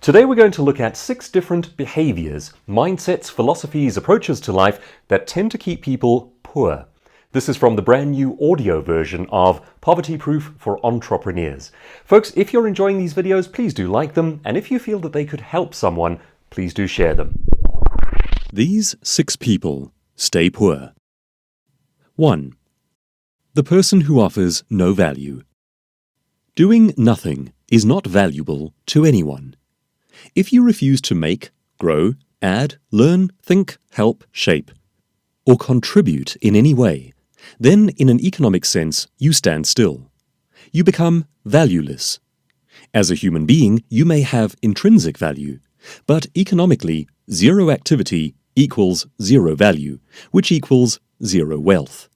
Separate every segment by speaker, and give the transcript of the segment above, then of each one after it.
Speaker 1: Today we're going to look at 6 different behaviors, mindsets, philosophies, approaches to life that tend to keep people poor. This is from the brand new audio version of Poverty Proof for Entrepreneurs. Folks, if you're enjoying these videos, please do like them, and if you feel that they could help someone, please do share them.
Speaker 2: These 6 people stay poor. 1. The person who offers no value. Doing nothing is not valuable to anyone. If you refuse to make, grow, add, learn, think, help, shape, or contribute in any way, then in an economic sense you stand still. You become valueless. As a human being, you may have intrinsic value, but economically, zero activity equals zero value, which equals zero wealth.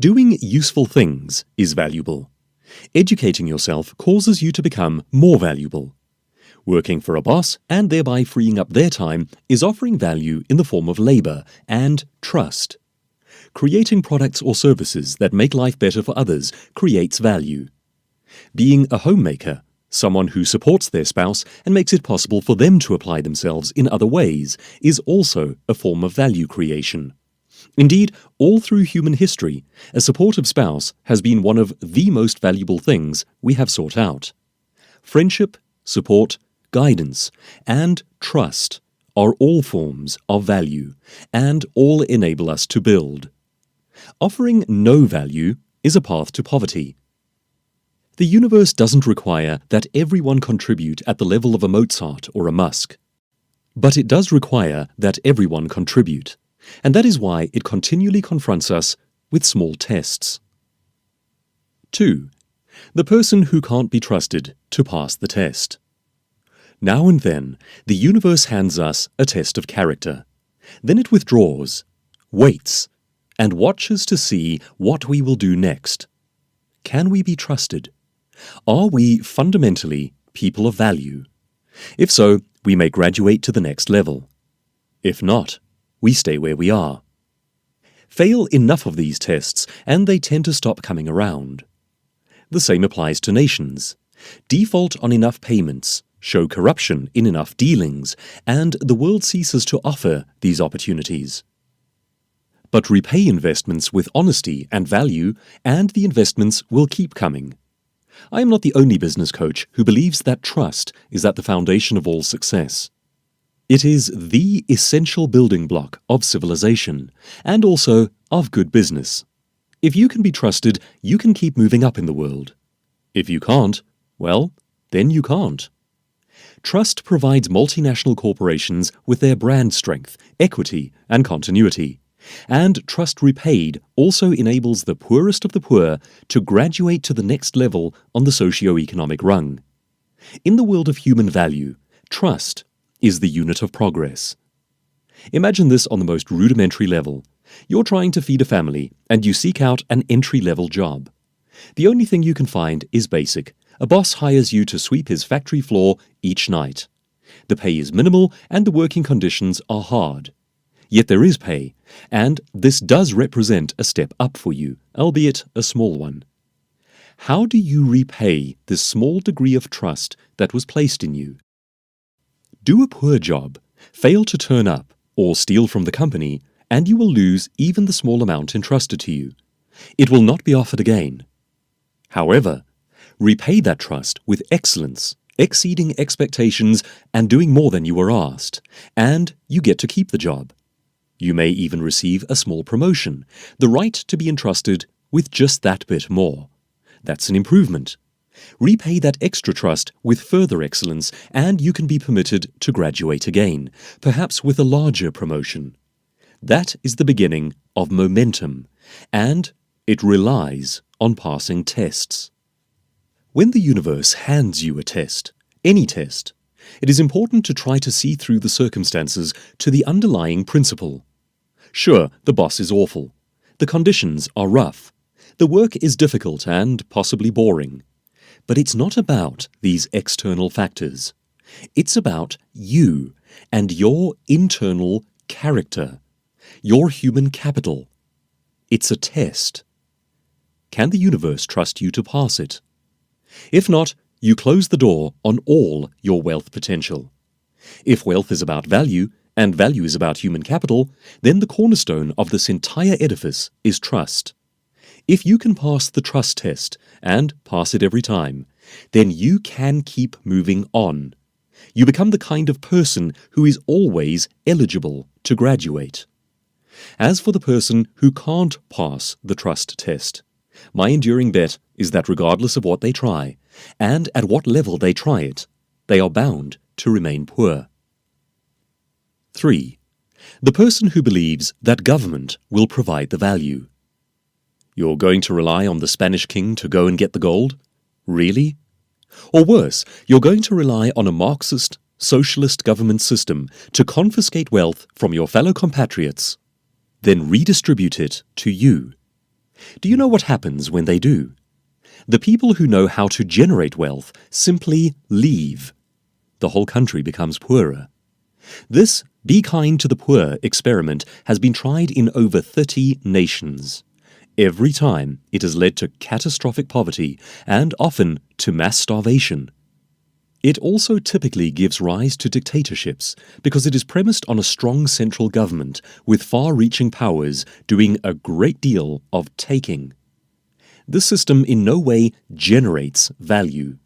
Speaker 2: Doing useful things is valuable. Educating yourself causes you to become more valuable. Working for a boss and thereby freeing up their time is offering value in the form of labor and trust. Creating products or services that make life better for others creates value. Being a homemaker, someone who supports their spouse and makes it possible for them to apply themselves in other ways, is also a form of value creation. Indeed, all through human history, a supportive spouse has been one of the most valuable things we have sought out. Friendship, support, guidance, and trust are all forms of value, and all enable us to build. Offering no value is a path to poverty. The universe doesn't require that everyone contribute at the level of a Mozart or a Musk. But it does require that everyone contribute, and that is why it continually confronts us with small tests. 2. The person who can't be trusted to pass the test. Now and then, the universe hands us a test of character. Then it withdraws, waits, and watches to see what we will do next. Can we be trusted? Are we fundamentally people of value? If so, we may graduate to the next level. If not, we stay where we are. Fail enough of these tests, and they tend to stop coming around. The same applies to nations. Default on enough payments, show corruption in enough dealings, and the world ceases to offer these opportunities. But repay investments with honesty and value, and the investments will keep coming. I am not the only business coach who believes that trust is at the foundation of all success. It is the essential building block of civilization, and also of good business. If you can be trusted, you can keep moving up in the world. If you can't, well, then you can't. Trust provides multinational corporations with their brand strength, equity, and continuity. And trust repaid also enables the poorest of the poor to graduate to the next level on the socio-economic rung. In the world of human value, trust is the unit of progress. Imagine this on the most rudimentary level. You're trying to feed a family, and you seek out an entry-level job. The only thing you can find is basic. A boss hires you to sweep his factory floor each night. The pay is minimal and the working conditions are hard. Yet there is pay, and this does represent a step up for you, albeit a small one. How do you repay this small degree of trust that was placed in you? Do a poor job, fail to turn up, or steal from the company, and you will lose even the small amount entrusted to you. It will not be offered again. However, repay that trust with excellence, exceeding expectations and doing more than you were asked, and you get to keep the job. You may even receive a small promotion, the right to be entrusted with just that bit more. That's an improvement. Repay that extra trust with further excellence, and you can be permitted to graduate again, perhaps with a larger promotion. That is the beginning of momentum, and it relies on passing tests. When the universe hands you a test, any test, it is important to try to see through the circumstances to the underlying principle. Sure, the boss is awful. The conditions are rough. The work is difficult and possibly boring. But it's not about these external factors. It's about you and your internal character, your human capital. It's a test. Can the universe trust you to pass it? If not, you close the door on all your wealth potential. If wealth is about value, and value is about human capital, then the cornerstone of this entire edifice is trust. If you can pass the trust test, and pass it every time, then you can keep moving on. You become the kind of person who is always eligible to graduate. As for the person who can't pass the trust test, my enduring bet is that regardless of what they try, and at what level they try it, they are bound to remain poor. 3. The person who believes that government will provide the value. You're going to rely on the Spanish king to go and get the gold? Really? Or worse, you're going to rely on a Marxist, socialist government system to confiscate wealth from your fellow compatriots, then redistribute it to you. Do you know what happens when they do? The people who know how to generate wealth simply leave. The whole country becomes poorer. This Be Kind to the Poor experiment has been tried in over 30 nations. Every time, it has led to catastrophic poverty and often to mass starvation. It also typically gives rise to dictatorships because it is premised on a strong central government with far-reaching powers doing a great deal of taking. This system in no way generates value.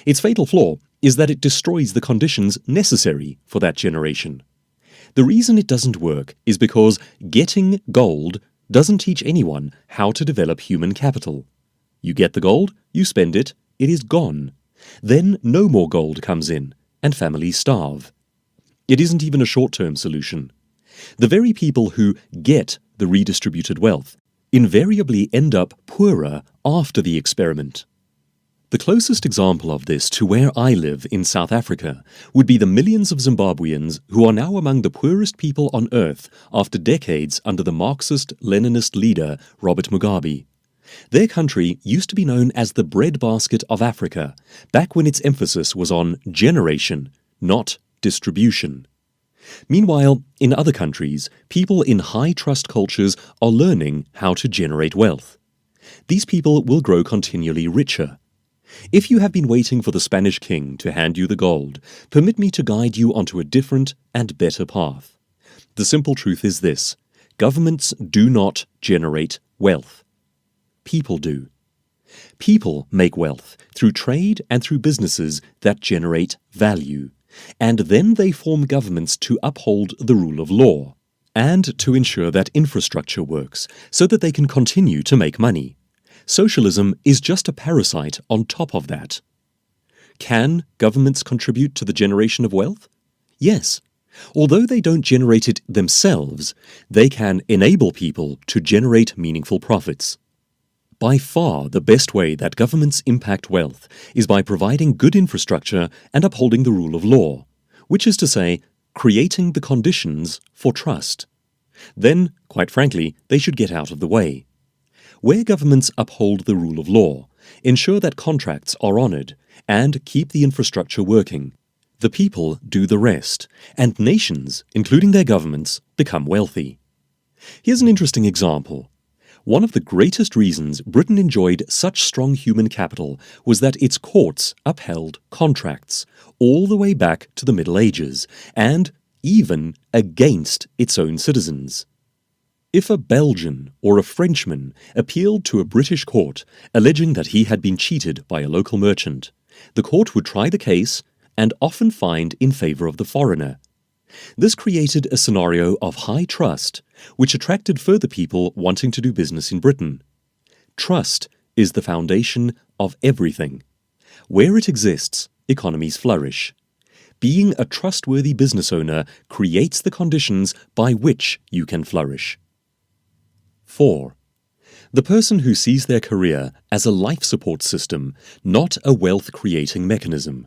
Speaker 2: Its fatal flaw is that it destroys the conditions necessary for that generation. The reason it doesn't work is because getting gold doesn't teach anyone how to develop human capital. You get the gold, you spend it, it is gone. Then no more gold comes in, and families starve. It isn't even a short-term solution. The very people who get the redistributed wealth invariably end up poorer after the experiment. The closest example of this to where I live in South Africa would be the millions of Zimbabweans who are now among the poorest people on earth after decades under the Marxist-Leninist leader Robert Mugabe. Their country used to be known as the breadbasket of Africa, back when its emphasis was on generation, not distribution. Meanwhile, in other countries, people in high-trust cultures are learning how to generate wealth. These people will grow continually richer. If you have been waiting for the Spanish king to hand you the gold, permit me to guide you onto a different and better path. The simple truth is this: governments do not generate wealth. People do. People make wealth through trade and through businesses that generate value, and then they form governments to uphold the rule of law and to ensure that infrastructure works so that they can continue to make money. Socialism is just a parasite on top of that. Can governments contribute to the generation of wealth? Yes. Although they don't generate it themselves, they can enable people to generate meaningful profits. By far, the best way that governments impact wealth is by providing good infrastructure and upholding the rule of law, which is to say, creating the conditions for trust. Then, quite frankly, they should get out of the way. Where governments uphold the rule of law, ensure that contracts are honored, and keep the infrastructure working, the people do the rest, and nations, including their governments, become wealthy. Here's an interesting example. One of the greatest reasons Britain enjoyed such strong human capital was that its courts upheld contracts all the way back to the Middle Ages, and even against its own citizens. If a Belgian or a Frenchman appealed to a British court alleging that he had been cheated by a local merchant, the court would try the case and often find in favor of the foreigner. This created a scenario of high trust, which attracted further people wanting to do business in Britain. Trust is the foundation of everything. Where it exists, economies flourish. Being a trustworthy business owner creates the conditions by which you can flourish. 4. The person who sees their career as a life support system, not a wealth-creating mechanism.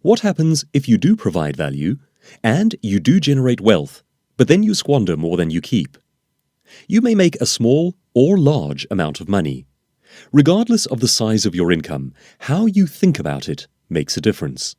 Speaker 2: What happens if you do provide value, and you do generate wealth, but then you squander more than you keep? You may make a small or large amount of money. Regardless of the size of your income, how you think about it makes a difference.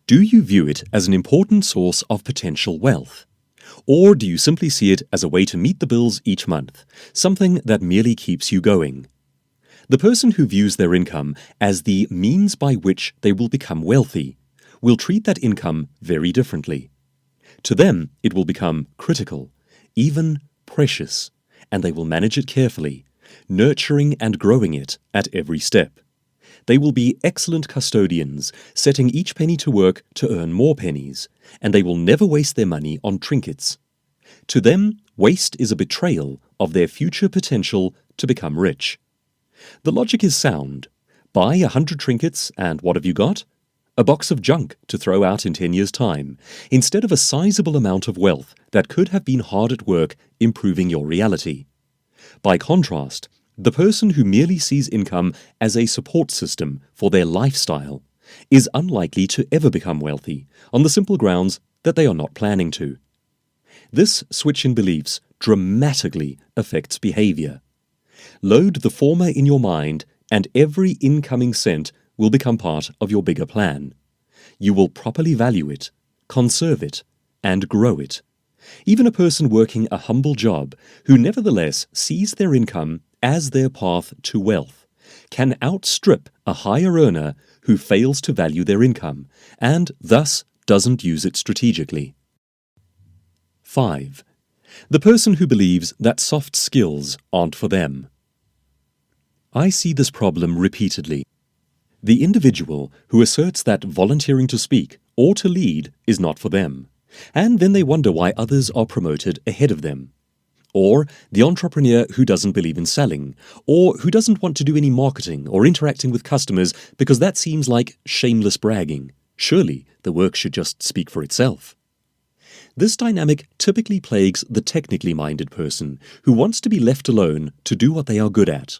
Speaker 2: Do you view it as an important source of potential wealth? Or do you simply see it as a way to meet the bills each month, something that merely keeps you going? The person who views their income as the means by which they will become wealthy will treat that income very differently. To them, it will become critical, even precious, and they will manage it carefully, nurturing and growing it at every step. They will be excellent custodians, setting each penny to work to earn more pennies, and they will never waste their money on trinkets. To them, waste is a betrayal of their future potential to become rich. The logic is sound. Buy 100 trinkets, and what have you got? A box of junk to throw out in 10 years' time, instead of a sizable amount of wealth that could have been hard at work improving your reality. By contrast, the person who merely sees income as a support system for their lifestyle is unlikely to ever become wealthy on the simple grounds that they are not planning to. This switch in beliefs dramatically affects behavior. Load the former in your mind, and every incoming cent will become part of your bigger plan. You will properly value it, conserve it, and grow it. Even a person working a humble job who nevertheless sees their income as their path to wealth can outstrip a higher earner who fails to value their income and thus doesn't use it strategically. 5. The person who believes that soft skills aren't for them. I see this problem repeatedly. The individual who asserts that volunteering to speak or to lead is not for them, and then they wonder why others are promoted ahead of them. Or the entrepreneur who doesn't believe in selling, or who doesn't want to do any marketing or interacting with customers because that seems like shameless bragging. Surely the work should just speak for itself. This dynamic typically plagues the technically minded person who wants to be left alone to do what they are good at.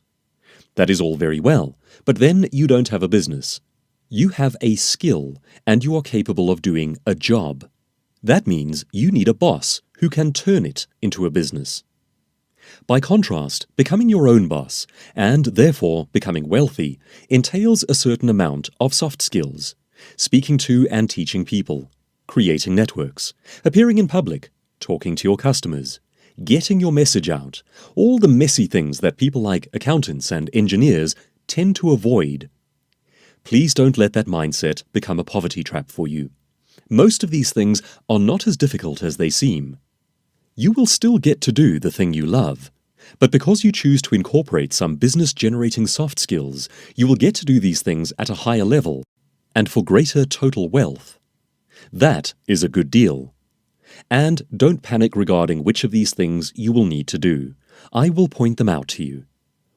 Speaker 2: That is all very well, but then you don't have a business. You have a skill, and you are capable of doing a job. That means you need a boss who can turn it into a business. By contrast, becoming your own boss, and therefore becoming wealthy, entails a certain amount of soft skills: speaking to and teaching people, creating networks, appearing in public, talking to your customers, getting your message out, all the messy things that people like accountants and engineers tend to avoid. Please don't let that mindset become a poverty trap for you. Most of these things are not as difficult as they seem. You will still get to do the thing you love, but because you choose to incorporate some business-generating soft skills, you will get to do these things at a higher level and for greater total wealth. That is a good deal. And don't panic regarding which of these things you will need to do. I will point them out to you.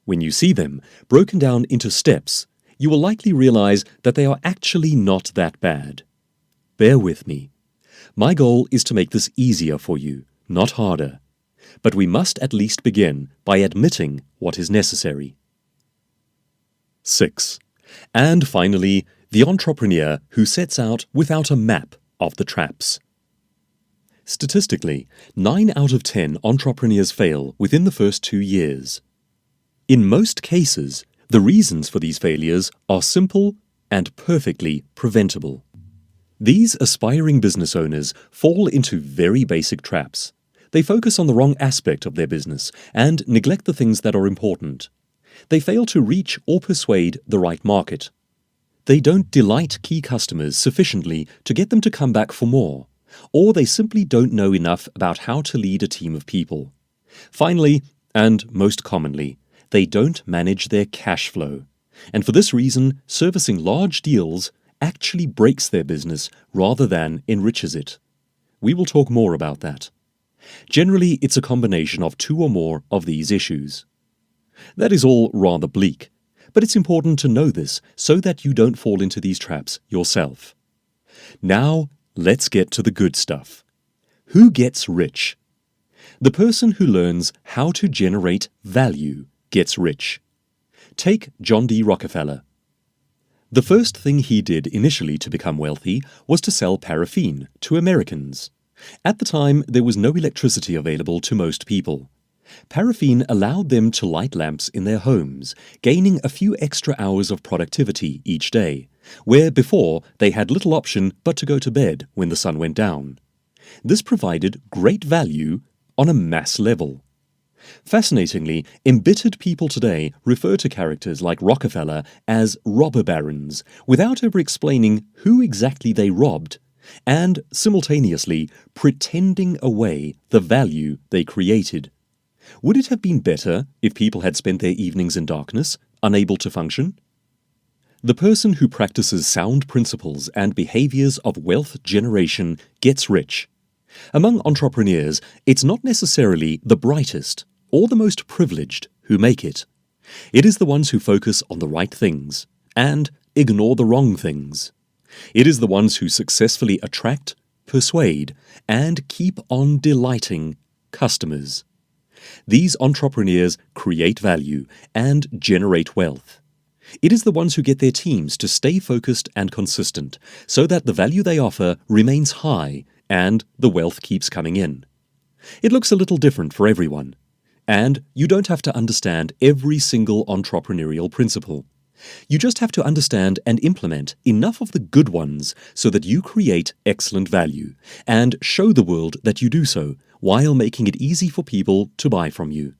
Speaker 2: When you see them broken down into steps, you will likely realize that they are actually not that bad. Bear with me. My goal is to make this easier for you, not harder. But we must at least begin by admitting what is necessary. 6. And finally, the entrepreneur who sets out without a map of the traps. Statistically, 9 out of 10 entrepreneurs fail within the first 2 years. In most cases, the reasons for these failures are simple and perfectly preventable. These aspiring business owners fall into very basic traps. They focus on the wrong aspect of their business and neglect the things that are important. They fail to reach or persuade the right market. They don't delight key customers sufficiently to get them to come back for more, or they simply don't know enough about how to lead a team of people. Finally, and most commonly, they don't manage their cash flow. And for this reason, servicing large deals actually breaks their business rather than enriches it. We will talk more about that. Generally, it's a combination of 2 or more of these issues. That is all rather bleak, but it's important to know this so that you don't fall into these traps yourself. Now, let's get to the good stuff. Who gets rich? The person who learns how to generate value gets rich. Take John D. Rockefeller. The first thing he did initially to become wealthy was to sell paraffin to Americans. At the time, there was no electricity available to most people. Paraffin allowed them to light lamps in their homes, gaining a few extra hours of productivity each day, where before they had little option but to go to bed when the sun went down. This provided great value on a mass level. Fascinatingly, embittered people today refer to characters like Rockefeller as robber barons without ever explaining who exactly they robbed, and simultaneously pretending away the value they created. Would it have been better if people had spent their evenings in darkness, unable to function? The person who practices sound principles and behaviors of wealth generation gets rich. Among entrepreneurs, it's not necessarily the brightest or the most privileged who make it. It is the ones who focus on the right things and ignore the wrong things. It is the ones who successfully attract, persuade, and keep on delighting customers. These entrepreneurs create value and generate wealth. It is the ones who get their teams to stay focused and consistent so that the value they offer remains high and the wealth keeps coming in. It looks a little different for everyone. And you don't have to understand every single entrepreneurial principle. You just have to understand and implement enough of the good ones so that you create excellent value and show the world that you do so while making it easy for people to buy from you.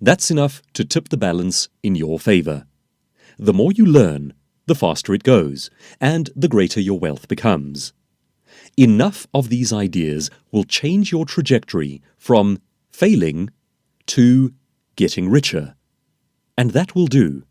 Speaker 2: That's enough to tip the balance in your favor. The more you learn, the faster it goes, and the greater your wealth becomes. Enough of these ideas will change your trajectory from failing to getting richer. And that will do